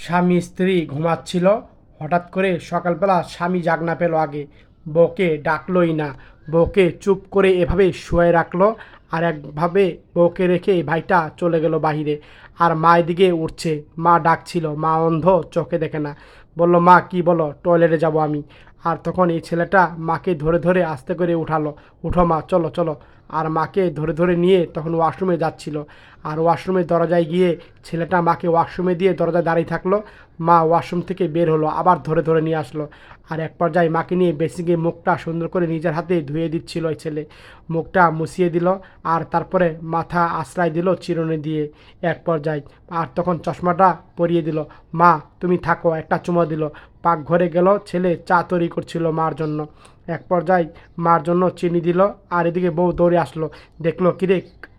স্বামী স্ত্রী ঘুমাচ্ছিল। হঠাৎ করে সকালবেলা স্বামী জাগ না পেল আগে, বউকে ডাকলোই না। বউকে চুপ করে এভাবে শুয়ে রাখলো, আর একভাবে বউকে রেখে ভাইটা চলে গেল বাহিরে। আর মা এদিকে উঠছে, মা ডাকছিল, মা অন্ধ, চোখে দেখে না। বলল, মা কি বলো, টয়লেটে যাব আমি। আর তখন এই ছেলেটা মাকে ধরে ধরে আস্তে করে উঠালো, উঠো মা, চলো চলো। আর মাকে ধরে ধরে নিয়ে তখন ওয়াশরুমে যাচ্ছিল। আর ওয়াশরুমের দরজায় গিয়ে ছেলেটা মাকে ওয়াশরুমে দিয়ে দরজায় দাঁড়িয়ে থাকলো। মা ওয়াশরুম থেকে বের হলো, আবার ধরে ধরে নিয়ে আসলো। আর এক পর্যায়ে মাকে নিয়ে বেসিংয়ে মুখটা সুন্দর করে নিজের হাতে ধুয়ে দিচ্ছিল ওই ছেলে। মুখটা মুছিয়ে দিল, আর তারপরে মাথা আশ্রয় দিল চিরুনি দিয়ে এক পর্যায়ে। আর তখন চশমাটা পরিয়ে দিল। মা তুমি থাকো, একটা চুমো দিল। পাকঘরে গেল, ছেলে চা তৈরি করছিল মার জন্য। এক পর্যায়ে মার জন্য চিনি দিল। আর এদিকে বউ দৌড়ে আসলো, দেখলো কিরে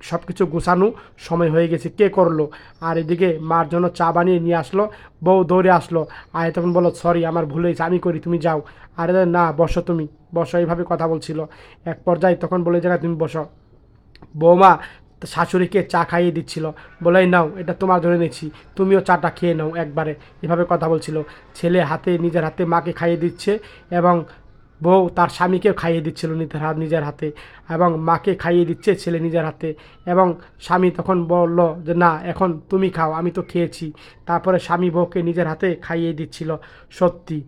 সব কিছু গুছানো সময় হয়ে গেছে, কে করলো। আর এদিকে মার জন্য চা বানিয়ে নিয়ে আসলো। বউ দৌড়ে আসলো, আর তখন বলো, সরি আমার ভুল হয়েছে, আমি করি, তুমি যাও। আর না, বসো তুমি, বসো, এইভাবে কথা বলছিল। এক পর্যায়ে তখন বলে, জায়গায় তুমি বসো। বৌমা শাশুড়িকে চা খাইয়ে দিচ্ছিল, বলে, নাও এটা তোমার ধরে নিয়েছি, তুমিও চাটা খেয়ে নাও একবারে, এভাবে কথা বলছিল। ছেলে হাতে নিজের হাতে মাকে খাইয়ে দিচ্ছে, এবং বউ তার স্বামীকেও খাইয়ে দিচ্ছিল নিজের হাতে, এবং মাকে খাইয়ে দিচ্ছে ছেলে নিজের হাতে। এবং স্বামী তখন বলল যে, না এখন তুমি খাও, আমি তো খেয়েছি। তারপরে স্বামী বউকে নিজের হাতে খাইয়ে দিচ্ছিল। সত্যি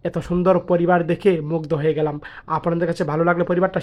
এত সুন্দর পরিবার দেখে মুগ্ধ হয়ে গেলাম। আপনাদের কাছে ভালো লাগলে পরিবারটা